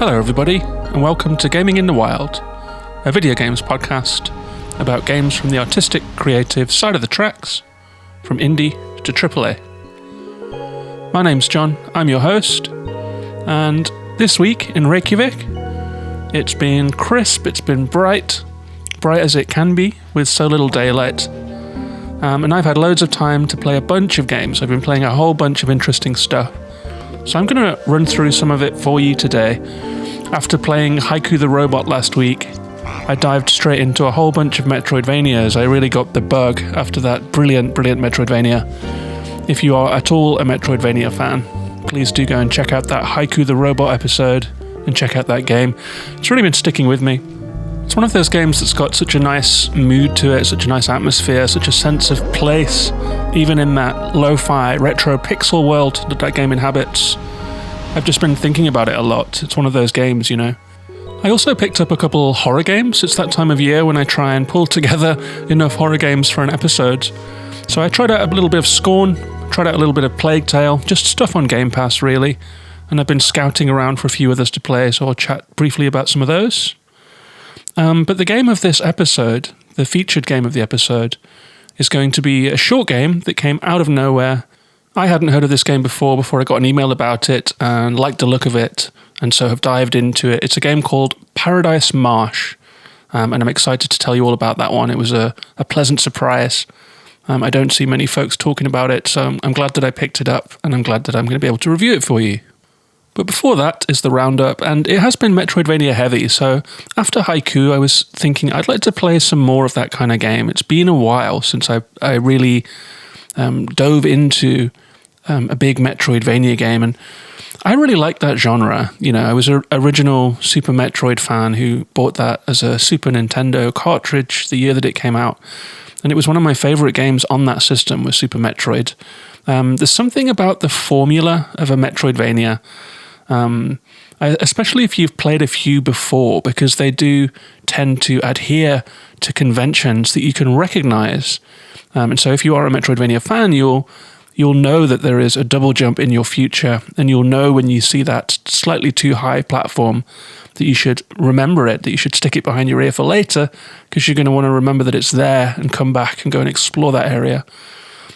Hello everybody, and welcome to Gaming in the Wild, a video games podcast about games from the artistic, creative side of the tracks, from indie to AAA. My name's John, I'm your host, and this week in Reykjavik, it's been crisp, it's been bright as it can be, with so little daylight, and I've had loads of time to play a bunch of games. I've been playing a whole bunch of interesting stuff. So I'm going to run through some of it for you today. After playing Haiku the Robot last week, I dived straight into a whole bunch of Metroidvanias. I really got the bug after that brilliant Metroidvania. If you are at all a Metroidvania fan, please do go and check out that Haiku the Robot episode and check out that game. It's really been sticking with me. It's one of those games that's got such a nice mood to it, such a nice atmosphere, such a sense of place, even in that lo-fi retro pixel world that that game inhabits. I've just been thinking about it a lot. It's one of those games, you know. I also picked up a couple horror games. It's that time of year when I try and pull together enough horror games for an episode. So I tried out a little bit of Scorn, tried out a little bit of Plague Tale, just stuff on Game Pass really. And I've been scouting around for a few others to play, so I'll chat briefly about some of those. But the game of this episode, the featured game of the episode, is going to be a short game that came out of nowhere. I hadn't heard of this game before I got an email about it and liked the look of it, and so have dived into it. It's a game called Paradise Marsh, and I'm excited to tell you all about that one. It was a pleasant surprise. I don't see many folks talking about it, so I'm glad that I picked it up, and I'm glad that I'm going to be able to review it for you. But before that is the Roundup, and it has been Metroidvania heavy, so after Haiku I was thinking I'd like to play some more of that kind of game. It's been a while since I really dove into a big Metroidvania game, and I really like that genre. You know, I was an original Super Metroid fan who bought that as a Super Nintendo cartridge the year that it came out, and it was one of my favourite games on that system was Super Metroid. There's something about the formula of a Metroidvania, especially if you've played a few before, because they do tend to adhere to conventions that you can recognize. And so if you are a Metroidvania fan, you'll know that there is a double jump in your future, and you'll know when you see that slightly too high platform that you should remember it, that you should stick it behind your ear for later, because you're going to want to remember that it's there and come back and go and explore that area.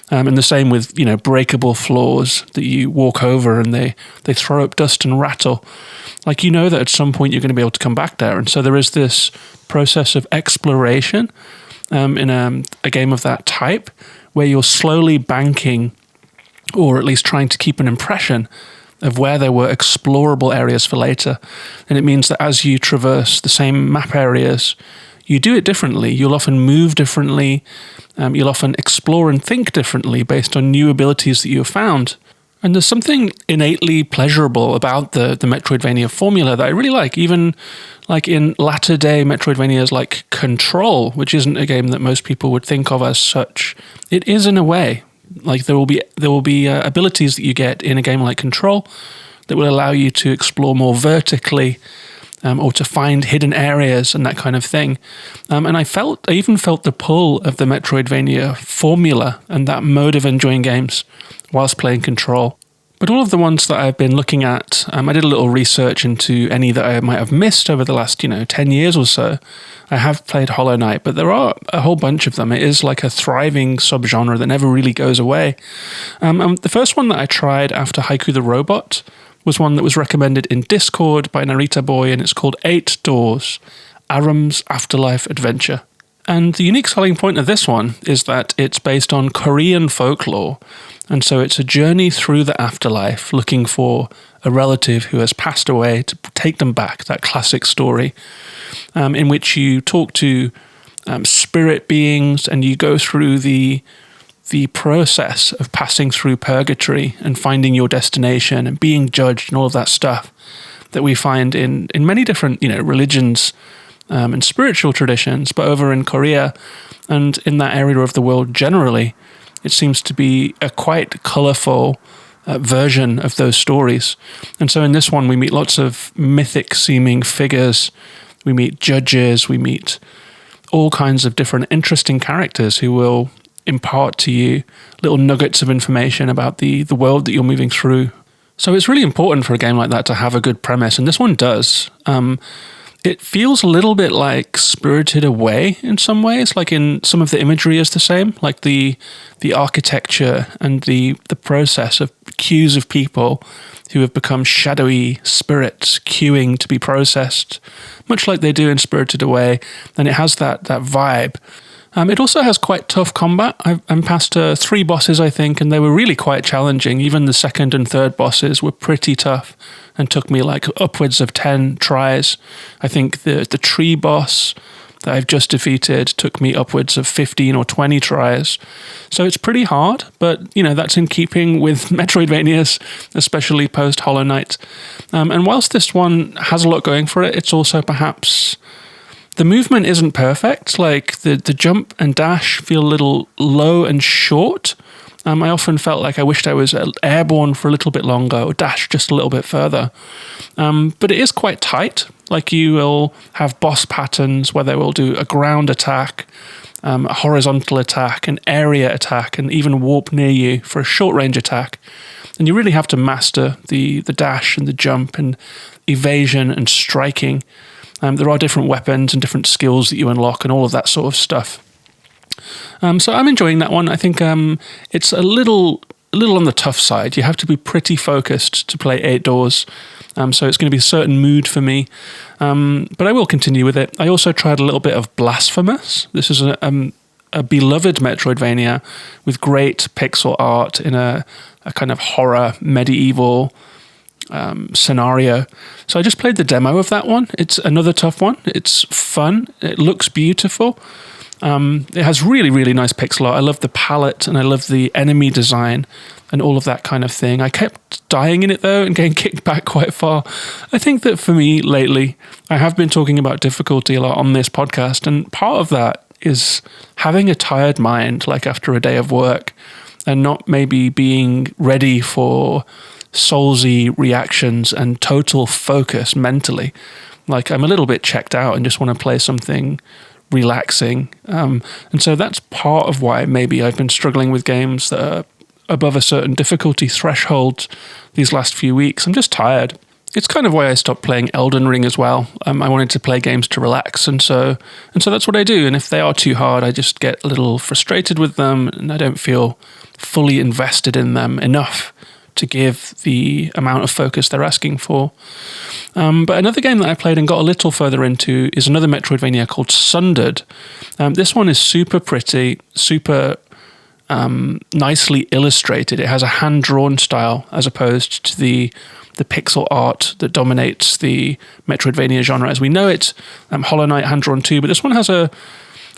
And the same with, you know, breakable floors that you walk over and they throw up dust and rattle. Like, you know that at some point you're going to be able to come back there. And so there is this process of exploration in a game of that type where you're slowly banking, or at least trying to keep an impression of where there were explorable areas for later. And it means that as you traverse the same map areas, you do it differently. You'll often move differently. You'll often explore and think differently based on new abilities that you have found. And there's something innately pleasurable about the Metroidvania formula that I really like, even like in latter-day Metroidvanias like Control, which isn't a game that most people would think of as such. It is in a way. Like there will be abilities that you get in a game like Control that will allow you to explore more vertically, or to find hidden areas and that kind of thing. And I even felt the pull of the Metroidvania formula and that mode of enjoying games whilst playing Control. But all of the ones that I've been looking at, I did a little research into any that I might have missed over the last, 10 years or so. I have played Hollow Knight, but there are a whole bunch of them. It is like a thriving subgenre that never really goes away. The first one that I tried after Haiku the Robot was one that was recommended in Discord by Narita Boy, and it's called 8 Doors, Aram's Afterlife Adventure. And the unique selling point of this one is that it's based on Korean folklore, and so it's a journey through the afterlife looking for a relative who has passed away to take them back, that classic story, in which you talk to spirit beings and you go through the process of passing through purgatory and finding your destination and being judged and all of that stuff that we find in many different, religions and spiritual traditions. But over in Korea and in that area of the world generally, it seems to be a quite colourful version of those stories. And so in this one, we meet lots of mythic-seeming figures. We meet judges. We meet all kinds of different interesting characters who will impart to you little nuggets of information about the world that you're moving through. So it's really important for a game like that to have a good premise, and this one does. It feels a little bit like Spirited Away in some ways, like in some of the imagery is the same, like the architecture and the process of queues of people who have become shadowy spirits queuing to be processed, much like they do in Spirited Away, and it has that vibe. It also has quite tough combat. I'm past 3 bosses, I think, and they were really quite challenging. Even the second and third bosses were pretty tough and took me like upwards of 10 tries. I think the tree boss that I've just defeated took me upwards of 15 or 20 tries. So it's pretty hard, but that's in keeping with Metroidvanias, especially post Hollow Knight. And whilst this one has a lot going for it, it's also perhaps... The movement isn't perfect, like the jump and dash feel a little low and short. I often felt like I wished I was airborne for a little bit longer or dash just a little bit further. But it is quite tight, like you will have boss patterns where they will do a ground attack, a horizontal attack, an area attack, and even warp near you for a short range attack. And you really have to master the dash and the jump and evasion and striking. There are different weapons and different skills that you unlock and all of that sort of stuff. So I'm enjoying that one. I think it's a little on the tough side. You have to be pretty focused to play 8 doors. So it's going to be a certain mood for me. But I will continue with it. I also tried a little bit of Blasphemous. This is a beloved Metroidvania with great pixel art in a kind of horror medieval scenario. So I just played the demo of that one. It's another tough one. It's fun. It looks beautiful. It has really, really nice pixel art. I love the palette and I love the enemy design and all of that kind of thing. I kept dying in it though and getting kicked back quite far. I think that for me lately, I have been talking about difficulty a lot on this podcast, and part of that is having a tired mind, like after a day of work, and not maybe being ready for soulsy reactions and total focus mentally. Like I'm a little bit checked out and just want to play something relaxing. And so that's part of why maybe I've been struggling with games that are above a certain difficulty threshold these last few weeks. I'm just tired. It's kind of why I stopped playing Elden Ring as well. I wanted to play games to relax, and so that's what I do. And if they are too hard, I just get a little frustrated with them and I don't feel fully invested in them enough to give the amount of focus they're asking for. But another game that I played and got a little further into is another Metroidvania called Sundered. This one is super pretty, super nicely illustrated. It has a hand-drawn style as opposed to the pixel art that dominates the Metroidvania genre as we know it. Hollow Knight hand-drawn too, but this one has a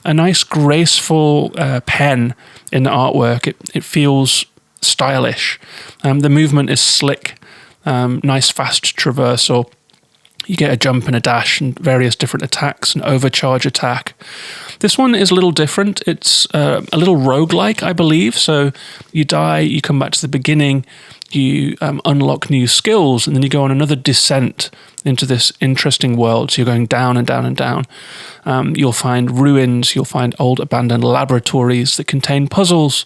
nice graceful pen in the artwork. It feels stylish. The movement is slick, nice fast traversal. You get a jump and a dash and various different attacks, an overcharge attack. This one is a little different. It's a little roguelike, I believe. So you die, you come back to the beginning, you unlock new skills, and then you go on another descent into this interesting world. So you're going down and down and down. You'll find ruins, you'll find old abandoned laboratories that contain puzzles,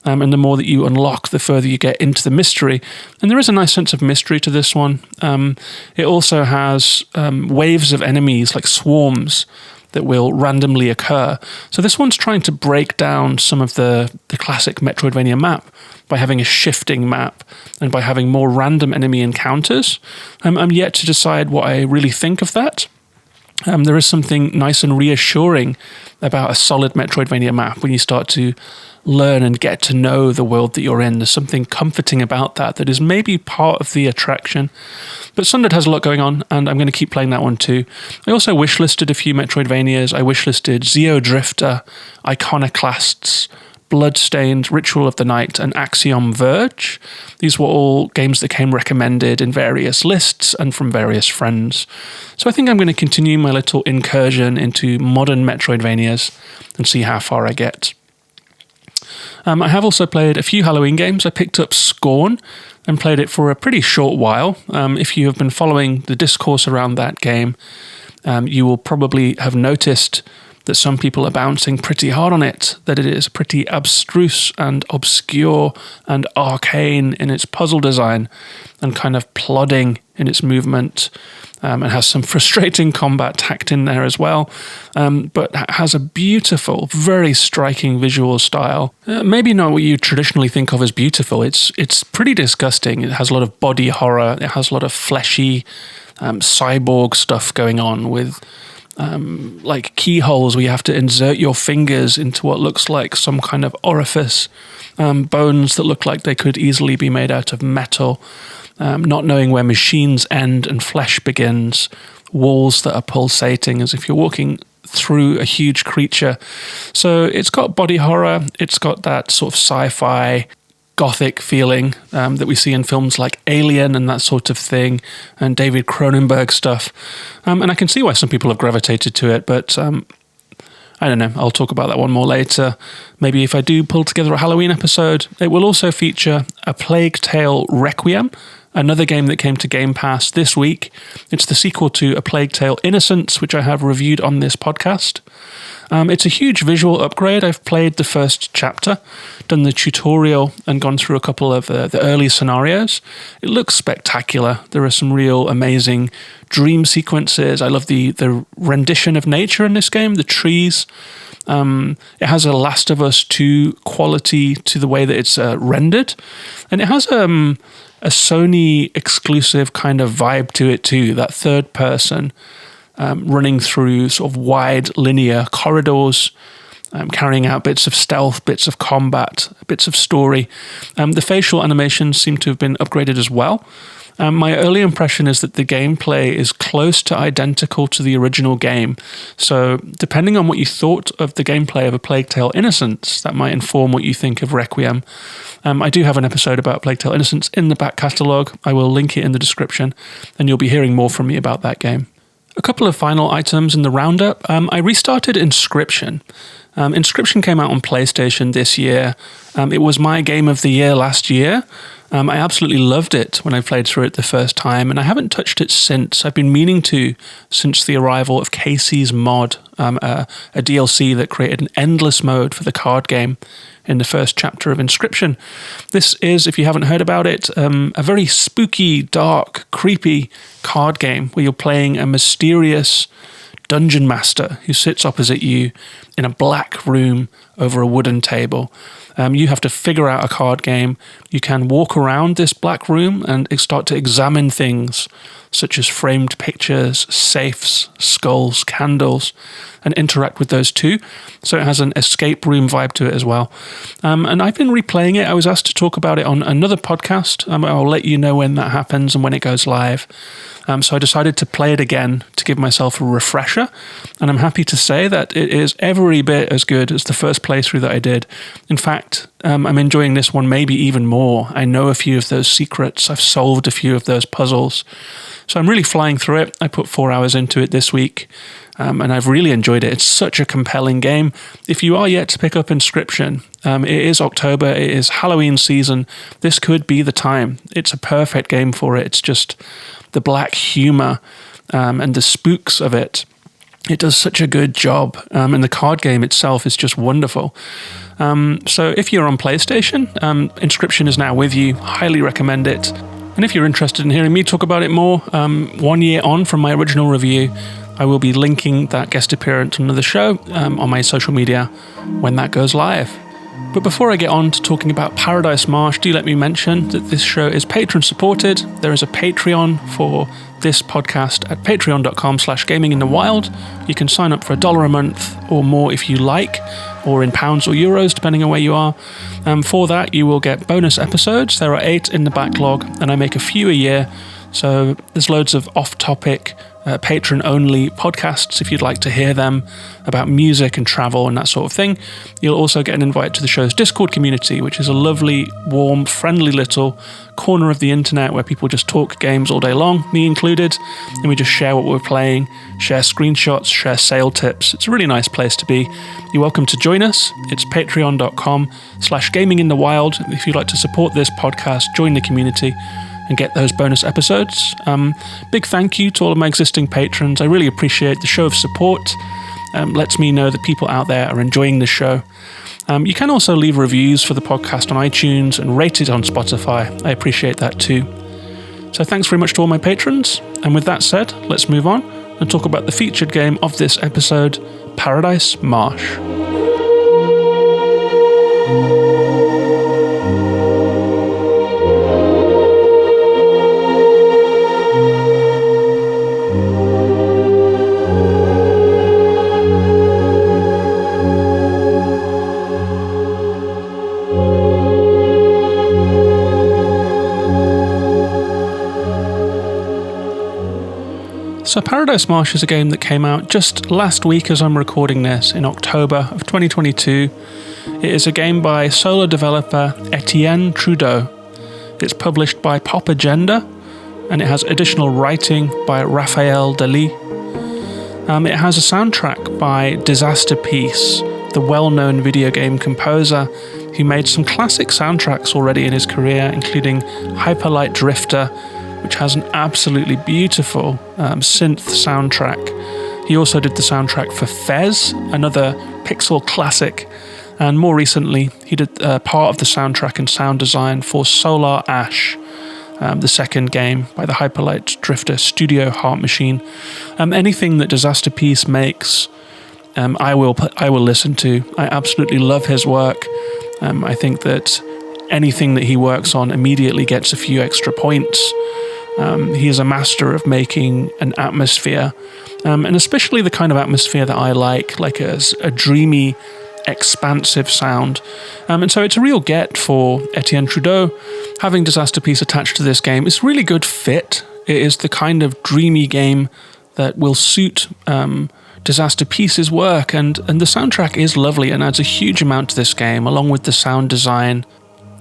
and the more that you unlock, the further you get into the mystery. And there is a nice sense of mystery to this one. It also has waves of enemies, like swarms, that will randomly occur. So this one's trying to break down some of the classic Metroidvania map by having a shifting map and by having more random enemy encounters. I'm yet to decide what I really think of that. There is something nice and reassuring about a solid Metroidvania map when you start to learn and get to know the world that you're in. There's something comforting about that is maybe part of the attraction. But Sundered has a lot going on, and I'm going to keep playing that one too. I also wishlisted a few Metroidvanias. I wishlisted Xeodrifter, Iconoclasts, Bloodstained, Ritual of the Night, and Axiom Verge. These were all games that came recommended in various lists and from various friends. So I think I'm going to continue my little incursion into modern Metroidvanias and see how far I get. I have also played a few Halloween games. I picked up Scorn and played it for a pretty short while. If you have been following the discourse around that game, you will probably have noticed that some people are bouncing pretty hard on it, that it is pretty abstruse and obscure and arcane in its puzzle design and kind of plodding in its movement, and has some frustrating combat tacked in there as well, but has a beautiful, very striking visual style. Maybe not what you traditionally think of as beautiful. It's pretty disgusting. It has a lot of body horror. It has a lot of fleshy cyborg stuff going on with like keyholes where you have to insert your fingers into what looks like some kind of orifice, bones that look like they could easily be made out of metal, not knowing where machines end and flesh begins, walls that are pulsating as if you're walking through a huge creature. So it's got body horror, it's got that sort of sci-fi gothic feeling that we see in films like Alien and that sort of thing, and David Cronenberg stuff. And I can see why some people have gravitated to it, but I don't know, I'll talk about that one more later. Maybe if I do pull together a Halloween episode. It will also feature A Plague Tale Requiem, another game that came to Game Pass this week. It's the sequel to A Plague Tale Innocence, which I have reviewed on this podcast. It's a huge visual upgrade. I've played the first chapter, done the tutorial, and gone through a couple of the early scenarios. It looks spectacular. There are some real amazing dream sequences. I love the rendition of nature in this game, the trees. It has a Last of Us 2 quality to the way that it's rendered. And it has a Sony exclusive kind of vibe to it too, that third person running through sort of wide linear corridors, carrying out bits of stealth, bits of combat, bits of story. The facial animations seem to have been upgraded as well. My early impression is that the gameplay is close to identical to the original game. So depending on what you thought of the gameplay of A Plague Tale Innocence, that might inform what you think of Requiem. I do have an episode about Plague Tale Innocence in the back catalogue. I will link it in the description, and you'll be hearing more from me about that game. A couple of final items in the roundup. I restarted Inscryption. Inscryption came out on PlayStation this year. It was my game of the year last year. I absolutely loved it when I played through it the first time, and I haven't touched it since. I've been meaning to since the arrival of Casey's Mod, a DLC that created an endless mode for the card game in the first chapter of Inscryption. This is, if you haven't heard about it, a very spooky, dark, creepy card game where you're playing a mysterious dungeon master who sits opposite you in a black room over a wooden table. You have to figure out a card game. You can walk around this black room and start to examine things such as framed pictures, safes, skulls, candles, and interact with those too. So it has an escape room vibe to it as well. And I've been replaying it. I was asked to talk about it on another podcast. I'll let you know when that happens and when it goes live. So I decided to play it again to give myself a refresher. And I'm happy to say that it is every bit as good as the first playthrough that I did. In fact, I'm enjoying this one maybe even more. I know a few of those secrets. I've solved a few of those puzzles. So I'm really flying through it. I put 4 hours into it this week, and I've really enjoyed it. It's such a compelling game. If you are yet to pick up Inscryption, it is October. It is Halloween season. This could be the time. It's a perfect game for it. It's just the black humor and the spooks of it. It does such a good job, and the card game itself is just wonderful. So if you're on PlayStation, Inscryption is now with you. Highly recommend it. And if you're interested in hearing me talk about it more, 1 year on from my original review, I will be linking that guest appearance on the show on my social media when that goes live. But before I get on to talking about Paradise Marsh, do let me mention that this show is patron supported. There is a Patreon for this podcast at patreon.com/gaminginthewild. You can sign up for $1 a month or more if you like, or in pounds or euros, depending on where you are. For that, you will get bonus episodes. There are 8 in the backlog, and I make a few a year. So there's loads of off-topic, patron-only podcasts if you'd like to hear them about music and travel and that sort of thing. You'll also get an invite to the show's Discord community, which is a lovely, warm, friendly little corner of the internet where people just talk games all day long, me included, and we just share what we're playing, share screenshots, share sale tips. It's a really nice place to be. You're welcome to join us. It's patreon.com/gaminginthewild. If you'd like to support this podcast, join the community and get those bonus episodes. Big thank you to all of my existing patrons. I really appreciate the show of support. lets me know that people out there are enjoying the show. You can also leave reviews for the podcast on iTunes and rate it on Spotify. I appreciate that too. So thanks very much to all my patrons. And with that said, let's move on and talk about the featured game of this episode, Paradise Marsh. So Paradise Marsh is a game that came out just last week as I'm recording this, in October of 2022. It is a game by solo developer Etienne Trudeau. It's published by Pop Agenda, and it has additional writing by Raphael Dali. It has a soundtrack by Disasterpeace, the well-known video game composer who made some classic soundtracks already in his career, including Hyperlight Drifter, which has an absolutely beautiful synth soundtrack. He also did the soundtrack for Fez, another Pixel classic, and more recently he did part of the soundtrack and sound design for Solar Ash, the second game by the Hyperlight Drifter studio Heart Machine. Anything that Disasterpeace makes, I will listen to. I absolutely love his work. I think that anything that he works on immediately gets a few extra points. He is a master of making an atmosphere, and especially the kind of atmosphere that I like a dreamy, expansive sound. And so it's a real get for Etienne Trudeau. Having Disasterpeace attached to this game is a really good fit. It is the kind of dreamy game that will suit Disasterpeace's work, and the soundtrack is lovely and adds a huge amount to this game, along with the sound design.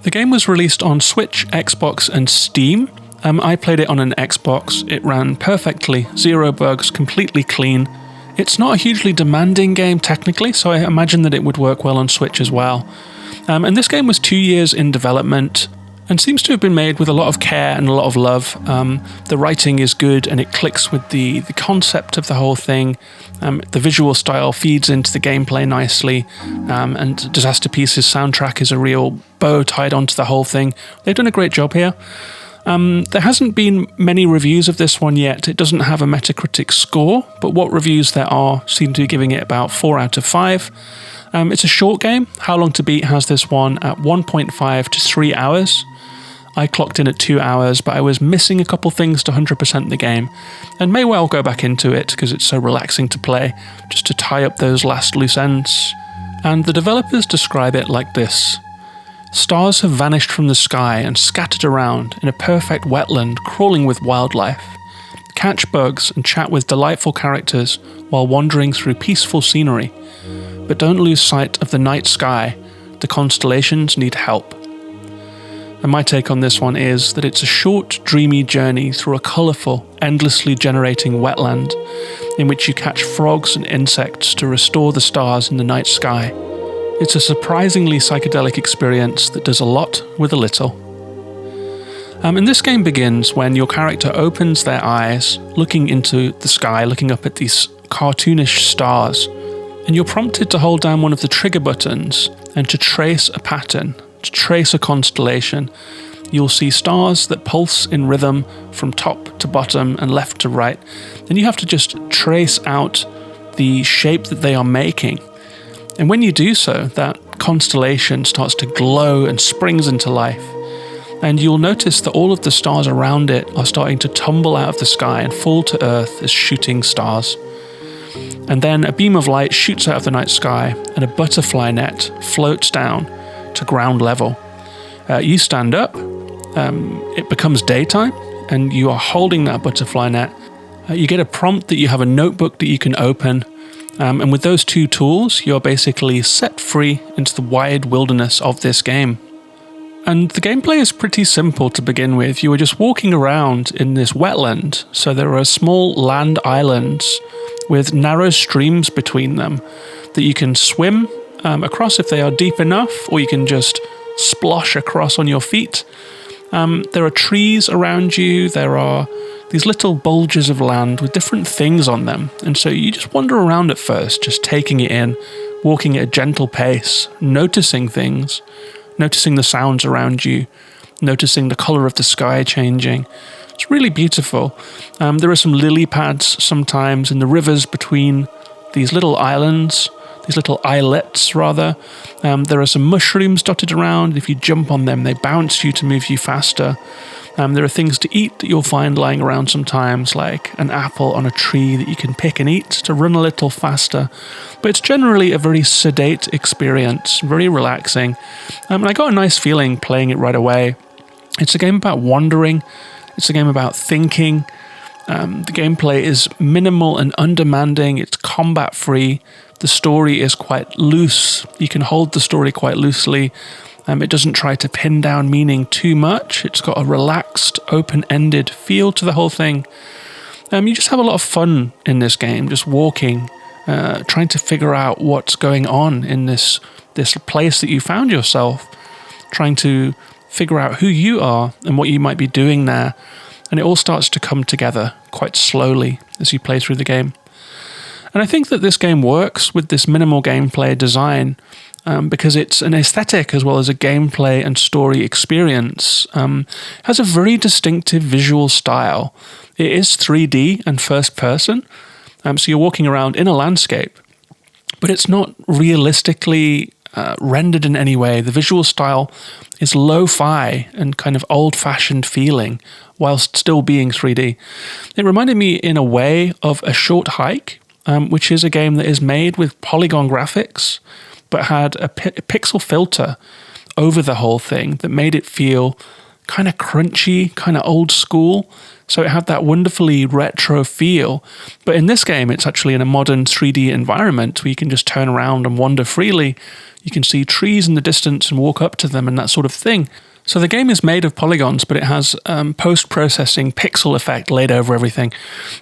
The game was released on Switch, Xbox, and Steam. I played it on an Xbox. It ran perfectly, 0 bugs, completely clean. It's not a hugely demanding game technically, so I imagine that it would work well on Switch as well. And this game was 2 years in development and seems to have been made with a lot of care and a lot of love. The writing is good and it clicks with the concept of the whole thing. The visual style feeds into the gameplay nicely, and Disasterpeace's soundtrack is a real bow tied onto the whole thing. They've done a great job here. There hasn't been many reviews of this one yet. It doesn't have a Metacritic score, but what reviews there are seem to be giving it about 4 out of 5. It's a short game. How Long to Beat has this one at 1.5 to 3 hours. I clocked in at 2 hours, but I was missing a couple things to 100% the game, and may well go back into it because it's so relaxing to play, just to tie up those last loose ends. And the developers describe it like this. Stars have vanished from the sky and scattered around in a perfect wetland crawling with wildlife. Catch bugs and chat with delightful characters while wandering through peaceful scenery. But don't lose sight of the night sky. The constellations need help. And my take on this one is that it's a short, dreamy journey through a colourful, endlessly generating wetland in which you catch frogs and insects to restore the stars in the night sky. It's a surprisingly psychedelic experience that does a lot with a little. And this game begins when your character opens their eyes, looking into the sky, looking up at these cartoonish stars, and you're prompted to hold down one of the trigger buttons and to trace a pattern, to trace a constellation. You'll see stars that pulse in rhythm from top to bottom and left to right, and you have to just trace out the shape that they are making. And when you do so, that constellation starts to glow and springs into life. And you'll notice that all of the stars around it are starting to tumble out of the sky and fall to earth as shooting stars. And then a beam of light shoots out of the night sky and a butterfly net floats down to ground level. You stand up, it becomes daytime, and you are holding that butterfly net. You get a prompt that you have a notebook that you can open. And with those two tools, you're basically set free into the wide wilderness of this game. And the gameplay is pretty simple to begin with. You are just walking around in this wetland, so there are small land islands with narrow streams between them that you can swim across if they are deep enough, or you can just splosh across on your feet. There are trees around you, there are these little bulges of land with different things on them. And so you just wander around at first, just taking it in, walking at a gentle pace, noticing things, noticing the sounds around you, noticing the colour of the sky changing. It's really beautiful. There are some lily pads sometimes in the rivers between these little islands, these little islets rather. There are some mushrooms dotted around. If you jump on them, they bounce you to move you faster. There are things to eat that you'll find lying around sometimes, like an apple on a tree that you can pick and eat to run a little faster. But it's generally a very sedate experience, very relaxing. And I got a nice feeling playing it right away. It's a game about wandering. It's a game about thinking. The gameplay is minimal and undemanding. It's combat-free. The story is quite loose. You can hold the story quite loosely. It doesn't try to pin down meaning too much. It's got a relaxed, open-ended feel to the whole thing. You just have a lot of fun in this game, just walking, trying to figure out what's going on in this place that you found yourself, trying to figure out who you are and what you might be doing there. And it all starts to come together quite slowly as you play through the game. And I think that this game works with this minimal gameplay design because it's an aesthetic as well as a gameplay and story experience. It has a very distinctive visual style. It is 3D and first person, so you're walking around in a landscape, but it's not realistically rendered in any way. The visual style is lo-fi and kind of old-fashioned feeling whilst still being 3D. It reminded me in a way of A Short Hike, which is a game that is made with polygon graphics, but had a pixel filter over the whole thing that made it feel kind of crunchy, kind of old school. So it had that wonderfully retro feel. But in this game, it's actually in a modern 3D environment where you can just turn around and wander freely. You can see trees in the distance and walk up to them and that sort of thing. So the game is made of polygons, but it has post-processing pixel effect laid over everything.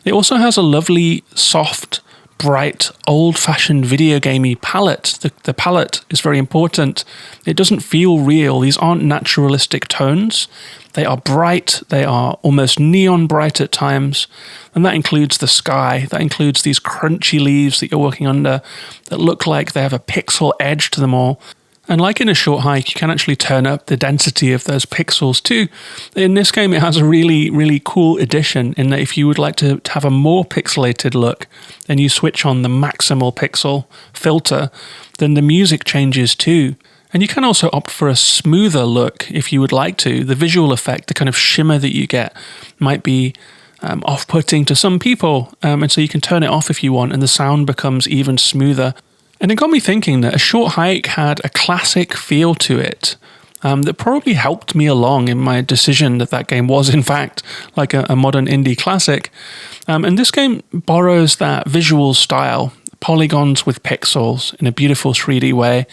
It also has a lovely, soft, bright, old-fashioned video gamey palette. The palette is very important. It doesn't feel real. These aren't naturalistic tones. They are bright. They are almost neon bright at times. And that includes the sky. That includes these crunchy leaves that you're walking under that look like they have a pixel edge to them all. And like in A Short Hike, you can actually turn up the density of those pixels too. In this game, it has a really, really cool addition in that if you would like to have a more pixelated look, then you switch on the maximal pixel filter, then the music changes too. And you can also opt for a smoother look if you would like to. The visual effect, the kind of shimmer that you get might be off-putting to some people. And so you can turn it off if you want, and the sound becomes even smoother. And it got me thinking that A Short Hike had a classic feel to it that probably helped me along in my decision that game was, in fact, like a modern indie classic. And this game borrows that visual style, polygons with pixels in a beautiful 3D way.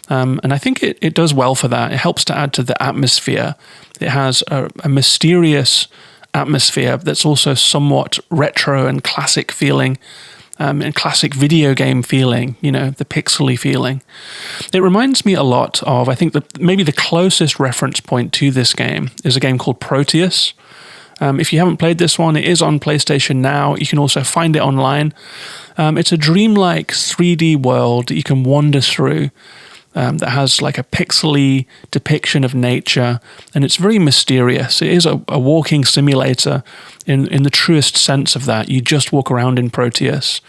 And I think it does well for that. It helps to add to the atmosphere. It has a mysterious atmosphere that's also somewhat retro and classic feeling. And classic video game feeling, the pixely feeling. It reminds me a lot of, I think that maybe the closest reference point to this game is a game called Proteus. If you haven't played this one, it is on PlayStation Now. You can also find it online. It's a dreamlike 3D world that you can wander through that has like a pixely depiction of nature, and it's very mysterious. It is a walking simulator in the truest sense of that. You just walk around in Proteus.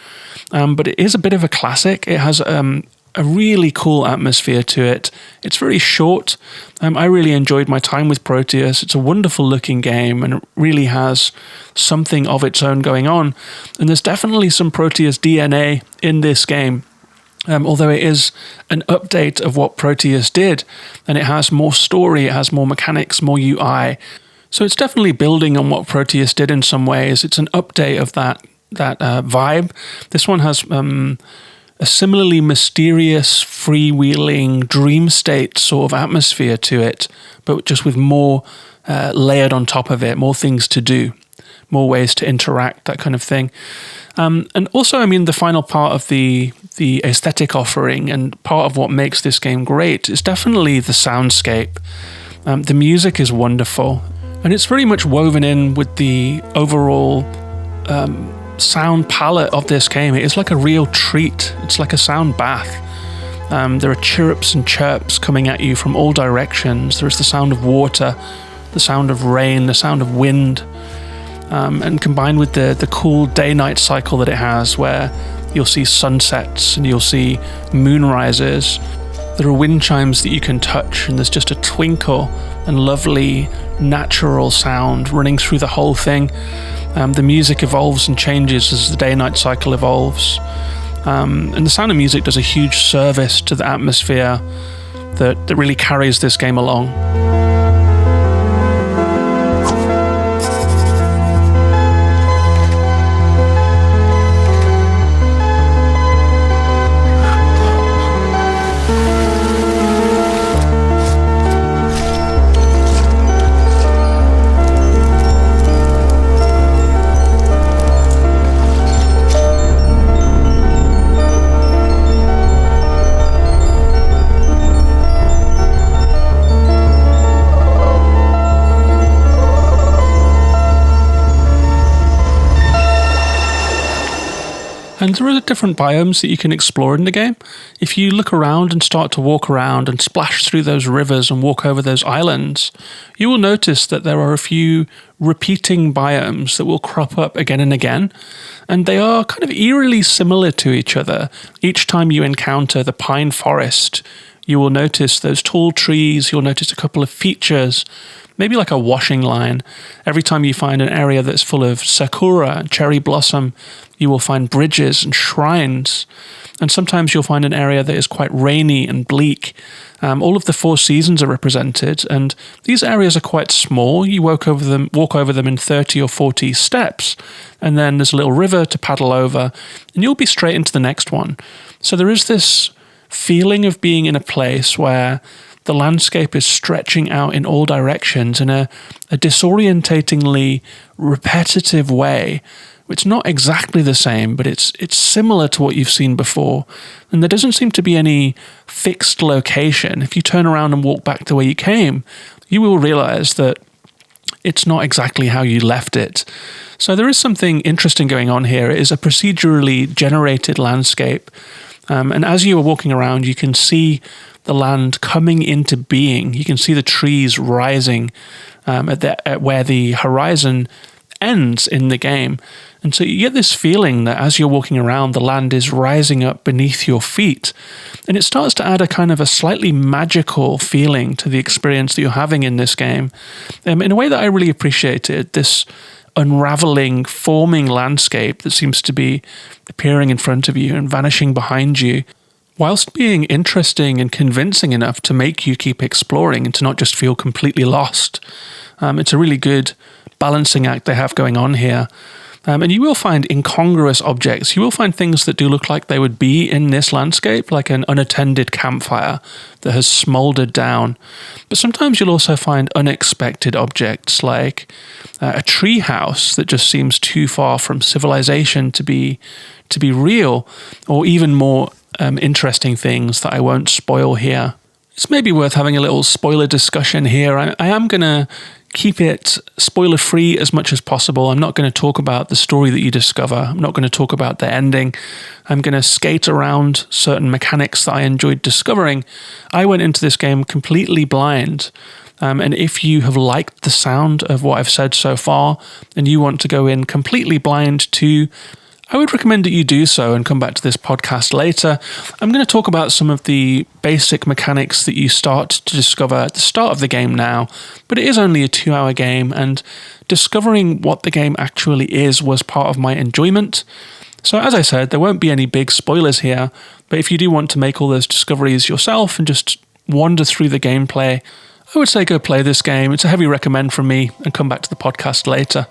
But it is a bit of a classic. It has a really cool atmosphere to it. It's very short. I really enjoyed my time with Proteus. It's a wonderful looking game, and it really has something of its own going on. And there's definitely some Proteus DNA in this game. Although it is an update of what Proteus did, and it has more story, it has more mechanics, more UI. So it's definitely building on what Proteus did in some ways. It's an update of that vibe. This one has a similarly mysterious, freewheeling, dream state sort of atmosphere to it, but just with more layered on top of it, more things to do, more ways to interact, that kind of thing. And also, the final part of the aesthetic offering and part of what makes this game great is definitely the soundscape. The music is wonderful. And it's very much woven in with the overall sound palette of this game. It is like a real treat. It's like a sound bath. There are chirrups and chirps coming at you from all directions. There is the sound of water, the sound of rain, the sound of wind, and combined with the cool day-night cycle that it has, where you'll see sunsets and you'll see moonrises. There are wind chimes that you can touch, and there's just a twinkle and lovely natural sound running through the whole thing. The music evolves and changes as the day-night cycle evolves. And the Sound of Music does a huge service to the atmosphere that really carries this game along. And there are different biomes that you can explore in the game. If you look around and start to walk around and splash through those rivers and walk over those islands, you will notice that there are a few repeating biomes that will crop up again and again. And they are kind of eerily similar to each other. Each time you encounter the pine forest, you will notice those tall trees, you'll notice a couple of features, maybe like a washing line. Every time you find an area that's full of sakura and cherry blossom, you will find bridges and shrines. And sometimes you'll find an area that is quite rainy and bleak. All of the four seasons are represented, and these areas are quite small. You walk over them in 30 or 40 steps, and then there's a little river to paddle over, and you'll be straight into the next one. So there is this feeling of being in a place where the landscape is stretching out in all directions in a disorientatingly repetitive way. It's not exactly the same, but it's similar to what you've seen before. And there doesn't seem to be any fixed location. If you turn around and walk back to where you came, you will realize that it's not exactly how you left it. So there is something interesting going on here. It is a procedurally generated landscape. And as you are walking around, you can see the land coming into being. You can see the trees rising at where the horizon ends in the game. And so you get this feeling that as you're walking around, the land is rising up beneath your feet. And it starts to add a kind of a slightly magical feeling to the experience that you're having in this game. In a way that I really appreciated, this unraveling, forming landscape that seems to be appearing in front of you and vanishing behind you, whilst being interesting and convincing enough to make you keep exploring and to not just feel completely lost. It's a really good balancing act they have going on here. And you will find incongruous objects. You will find things that do look like they would be in this landscape, like an unattended campfire that has smoldered down. But sometimes you'll also find unexpected objects, like a tree house that just seems too far from civilization to be real, or even more interesting things that I won't spoil here. It's maybe worth having a little spoiler discussion here. I am going to keep it spoiler-free as much as possible. I'm not going to talk about the story that you discover. I'm not going to talk about the ending. I'm going to skate around certain mechanics that I enjoyed discovering. I went into this game completely blind. And if you have liked the sound of what I've said so far, and you want to go in completely blind too, I would recommend that you do so and come back to this podcast later. I'm going to talk about some of the basic mechanics that you start to discover at the start of the game now, but it is only a 2-hour game, and discovering what the game actually is was part of my enjoyment. So as I said, there won't be any big spoilers here, but if you do want to make all those discoveries yourself and just wander through the gameplay, I would say go play this game. It's a heavy recommend from me, and come back to the podcast later.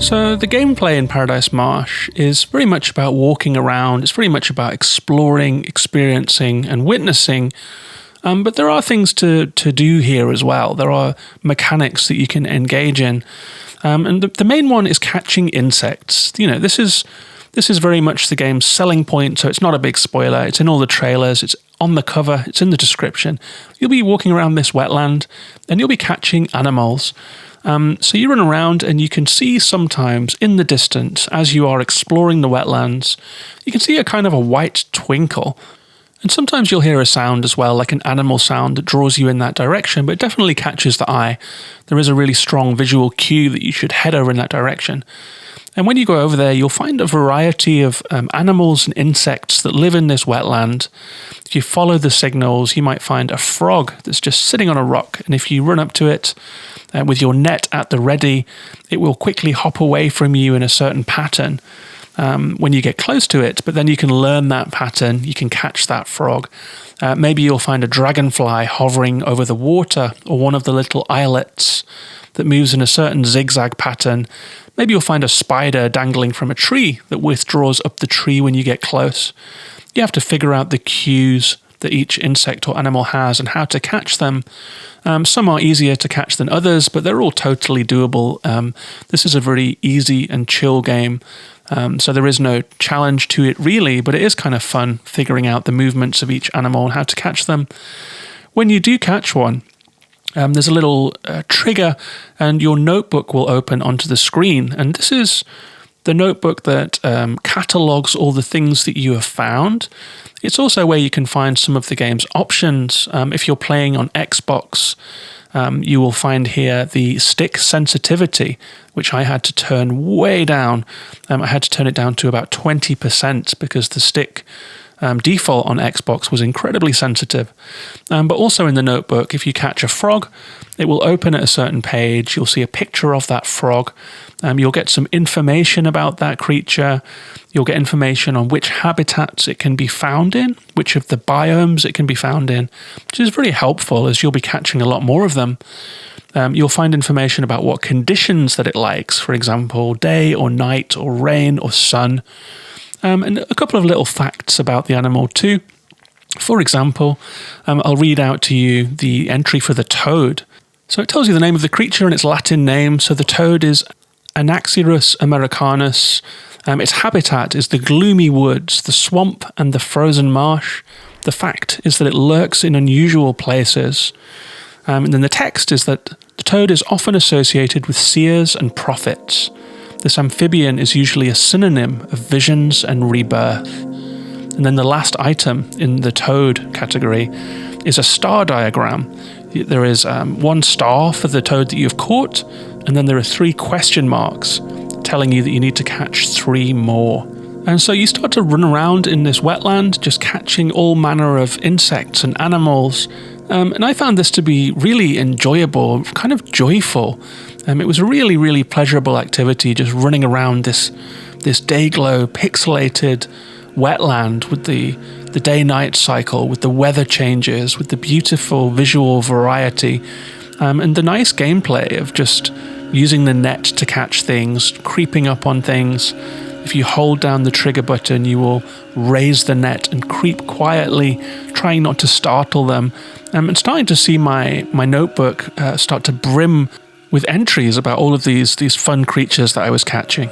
So the gameplay in Paradise Marsh is very much about walking around. It's very much about exploring, experiencing, and witnessing. But there are things to do here as well. There are mechanics that you can engage in. And the main one is catching insects. You know, this is very much the game's selling point, so it's not a big spoiler. It's in all the trailers, it's on the cover, it's in the description. You'll be walking around this wetland and you'll be catching animals. So you run around and you can see sometimes in the distance, as you are exploring the wetlands, you can see a kind of a white twinkle. And sometimes you'll hear a sound as well, like an animal sound that draws you in that direction, but it definitely catches the eye. There is a really strong visual cue that you should head over in that direction. And when you go over there, you'll find a variety of animals and insects that live in this wetland. If you follow the signals, you might find a frog that's just sitting on a rock. And if you run up to it with your net at the ready, it will quickly hop away from you in a certain pattern when you get close to it. But then you can learn that pattern. You can catch that frog. Maybe you'll find a dragonfly hovering over the water, or one of the little islets that moves in a certain zigzag pattern. Maybe you'll find a spider dangling from a tree that withdraws up the tree when you get close. You have to figure out the cues that each insect or animal has and how to catch them. Some are easier to catch than others, but they're all totally doable. This is a very easy and chill game, so there is no challenge to it really, but it is kind of fun figuring out the movements of each animal and how to catch them. When you do catch one, there's a little trigger and your notebook will open onto the screen. And this is the notebook that catalogs all the things that you have found. It's also where you can find some of the game's options. If you're playing on Xbox, you will find here the stick sensitivity, which I had to turn way down. I had to turn it down to about 20% because the stick default on Xbox was incredibly sensitive. But also in the notebook, if you catch a frog, it will open at a certain page. You'll see a picture of that frog. You'll get some information about that creature. You'll get information on which habitats it can be found in, which of the biomes it can be found in, which is very helpful as you'll be catching a lot more of them. You'll find information about what conditions that it likes, for example, day or night or rain or sun. And a couple of little facts about the animal too. For example, I'll read out to you the entry for the toad. So it tells you the name of the creature and its Latin name. So the toad is Anaxyrus americanus. Its habitat is the gloomy woods, the swamp and the frozen marsh. The fact is that it lurks in unusual places. And then the text is that the toad is often associated with seers and prophets. This amphibian is usually a synonym of visions and rebirth. And then the last item in the toad category is a star diagram. There is one star for the toad that you've caught, and then there are 3 question marks telling you that you need to catch 3 more. And so you start to run around in this wetland, just catching all manner of insects and animals. And I found this to be really enjoyable, kind of joyful. It was a really, really pleasurable activity, just running around this day-glow, pixelated wetland with the day-night cycle, with the weather changes, with the beautiful visual variety, and the nice gameplay of just using the net to catch things, creeping up on things. If you hold down the trigger button, you will raise the net and creep quietly, trying not to startle them. And starting to see my notebook start to brim with entries about all of these fun creatures that I was catching.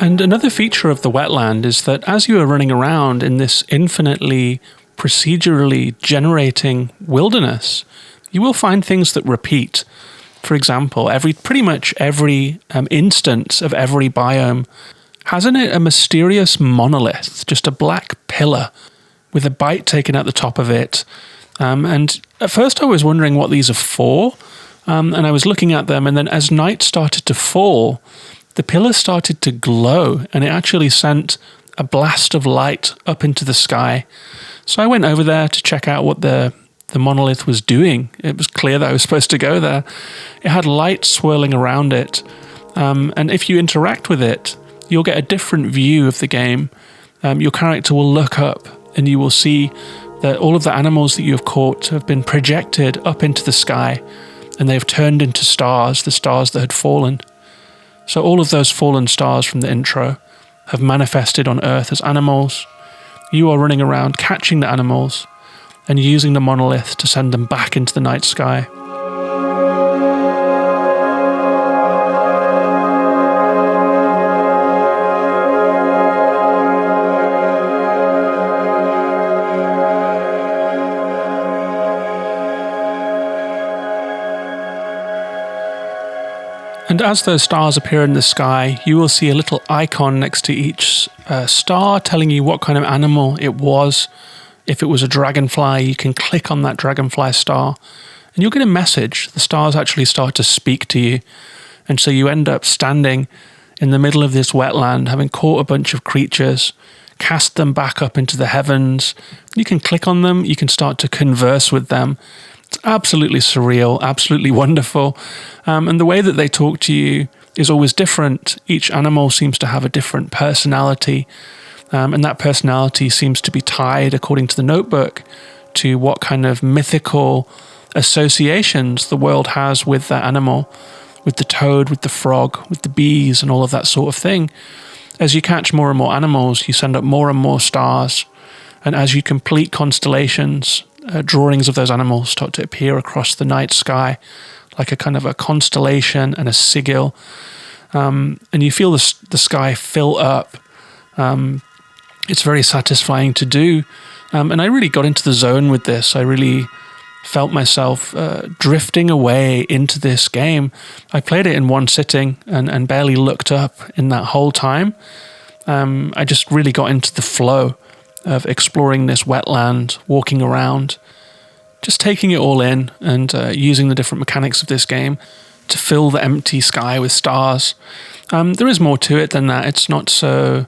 And another feature of the wetland is that as you are running around in this infinitely procedurally generating wilderness, you will find things that repeat. For example, pretty much every instance of every biome has in it a mysterious monolith, just a black pillar with a bite taken out the top of it. And at first I was wondering what these are for, and I was looking at them, and then as night started to fall, the pillar started to glow, and it actually sent a blast of light up into the sky. So I went over there to check out what the the monolith was doing. It was clear that I was supposed to go there. It had light swirling around it, and if you interact with it, you'll get a different view of the game. Your character will look up and you will see that all of the animals that you have caught have been projected up into the sky, and they've turned into stars, the stars that had fallen. So all of those fallen stars from the intro have manifested on Earth as animals. You are running around catching the animals and using the monolith to send them back into the night sky. And as those stars appear in the sky, you will see a little icon next to each star telling you what kind of animal it was. If it was a dragonfly, you can click on that dragonfly star and you'll get a message. The stars actually start to speak to you. And so you end up standing in the middle of this wetland, having caught a bunch of creatures, cast them back up into the heavens. You can click on them, you can start to converse with them. It's absolutely surreal, absolutely wonderful. And the way that they talk to you is always different. Each animal seems to have a different personality. And that personality seems to be tied, according to the notebook, to what kind of mythical associations the world has with that animal, with the toad, with the frog, with the bees, and all of that sort of thing. As you catch more and more animals, you send up more and more stars. And as you complete constellations, drawings of those animals start to appear across the night sky, like a kind of a constellation and a sigil. And you feel the sky fill up. It's very satisfying to do. And I really got into the zone with this. I really felt myself drifting away into this game. I played it in one sitting and barely looked up in that whole time. I just really got into the flow of exploring this wetland, walking around, just taking it all in and using the different mechanics of this game to fill the empty sky with stars. There is more to it than that. It's not so...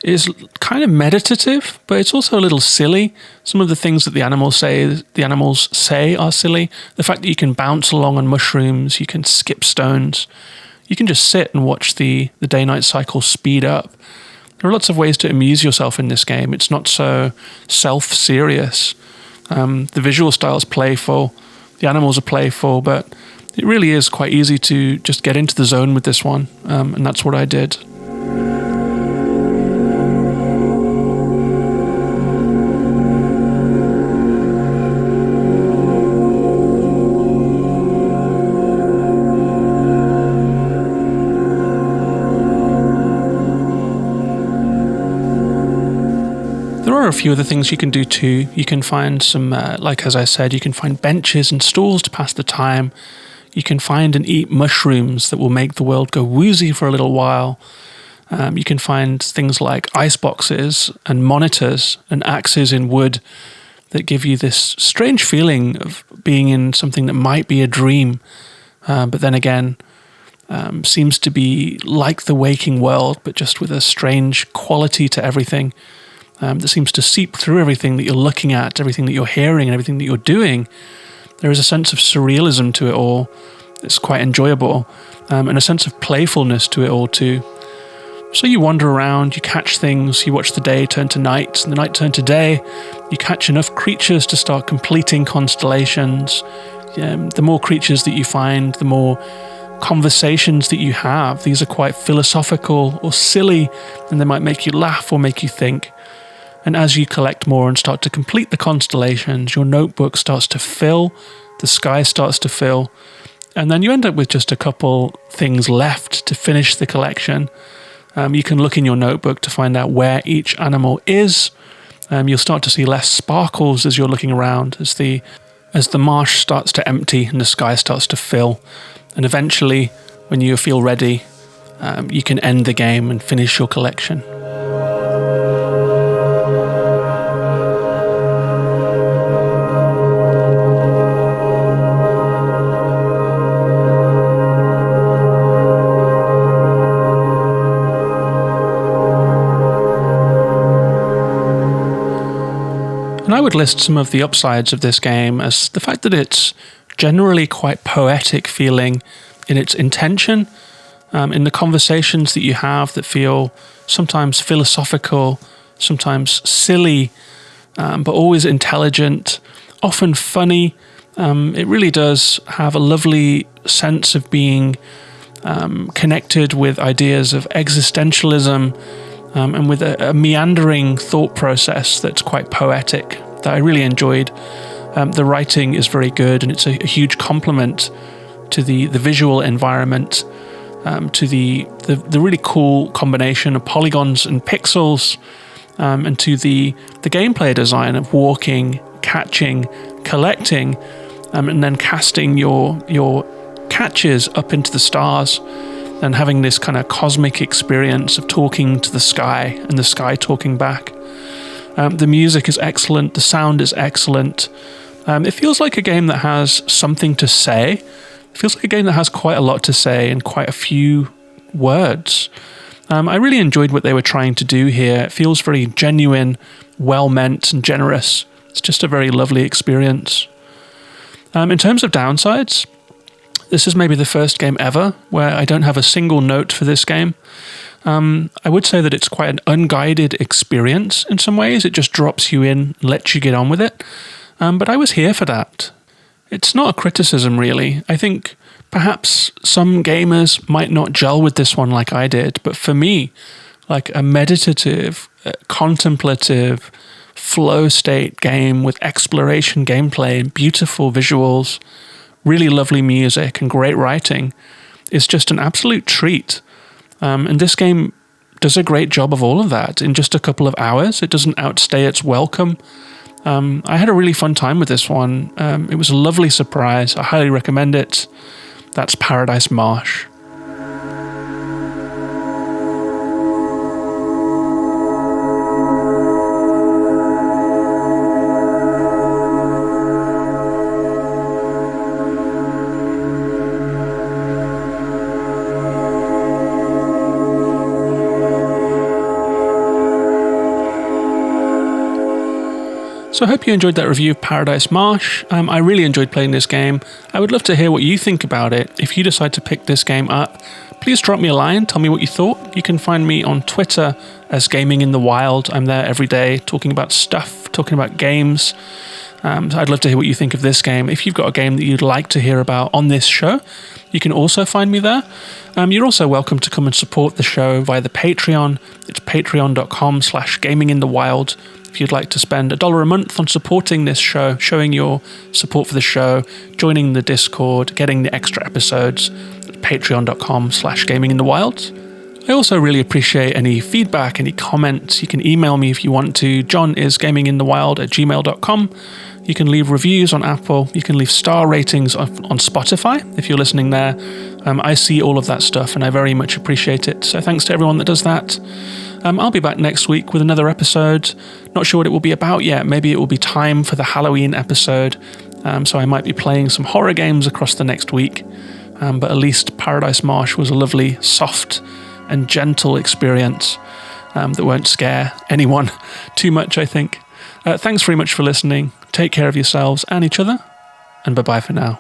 It's kind of meditative, but it's also a little silly. Some of the things that the animals say are silly. The fact that you can bounce along on mushrooms, you can skip stones, you can just sit and watch the day-night cycle speed up. There are lots of ways to amuse yourself in this game. It's not so self-serious. The visual style is playful, the animals are playful, but it really is quite easy to just get into the zone with this one, and that's what I did. There are a few other things you can do too. You can find some, like as I said, you can find benches and stools to pass the time. You can find and eat mushrooms that will make the world go woozy for a little while. You can find things like ice boxes and monitors and axes in wood that give you this strange feeling of being in something that might be a dream, but then again, seems to be like the waking world, but just with a strange quality to everything. That seems to seep through everything that you're looking at, everything that you're hearing, and everything that you're doing. There is a sense of surrealism to it all. It's quite enjoyable, and a sense of playfulness to it all too. So you wander around, you catch things, you watch the day turn to night, and the night turn to day. You catch enough creatures to start completing constellations. The more creatures that you find, the more conversations that you have. These are quite philosophical or silly, and they might make you laugh or make you think. And as you collect more and start to complete the constellations, your notebook starts to fill, the sky starts to fill, and then you end up with just a couple things left to finish the collection. You can look in your notebook to find out where each animal is. You'll start to see less sparkles as you're looking around, as the marsh starts to empty and the sky starts to fill. And eventually, when you feel ready, you can end the game and finish your collection. And I would list some of the upsides of this game as the fact that it's generally quite poetic feeling in its intention, in the conversations that you have that feel sometimes philosophical, sometimes silly, but always intelligent, often funny. It really does have a lovely sense of being connected with ideas of existentialism, and with a meandering thought process that's quite poetic that I really enjoyed. The writing is very good, and it's a huge compliment to the visual environment, to the really cool combination of polygons and pixels, and to the gameplay design of walking, catching, collecting, and then casting your catches up into the stars, and having this kind of cosmic experience of talking to the sky and the sky talking back. The music is excellent, the sound is excellent. It feels like a game that has something to say. It feels like a game that has quite a lot to say and quite a few words. I really enjoyed what they were trying to do here. It feels very genuine, well-meant and generous. It's just a very lovely experience. In terms of downsides, this is maybe the first game ever where I don't have a single note for this game. I would say that it's quite an unguided experience in some ways. It just drops you in, lets you get on with it. But I was here for that. It's not a criticism, really. I think perhaps some gamers might not gel with this one like I did, but for me, like a meditative, contemplative, flow state game with exploration gameplay and beautiful visuals, really lovely music and great writing, is just an absolute treat. And this game does a great job of all of that in just a couple of hours. It doesn't outstay its welcome. I had a really fun time with this one. It was a lovely surprise. I highly recommend it. That's Paradise Marsh. So I hope you enjoyed that review of Paradise Marsh. I really enjoyed playing this game. I would love to hear what you think about it. If you decide to pick this game up, please drop me a line, tell me what you thought. You can find me on Twitter as Gaming in the Wild. I'm there every day talking about stuff, talking about games. So I'd love to hear what you think of this game. If you've got a game that you'd like to hear about on this show, you can also find me there. You're also welcome to come and support the show via the Patreon. It's patreon.com/gaminginthewild. If you'd like to spend $1 a month on supporting this show, showing your support for the show, joining the Discord, getting the extra episodes, patreon.com/gaminginthewild. I also really appreciate any feedback, any comments. You can email me if you want to. johnisgaminginthewild@gmail.com. You can leave reviews on Apple. You can leave star ratings on Spotify if you're listening there. I see all of that stuff and I very much appreciate it. So thanks to everyone that does that. I'll be back next week with another episode. Not sure what it will be about yet. Maybe it will be time for the Halloween episode. So I might be playing some horror games across the next week. But at least Paradise Marsh was a lovely, soft and gentle experience that won't scare anyone too much, I think. Thanks very much for listening. Take care of yourselves and each other. And bye-bye for now.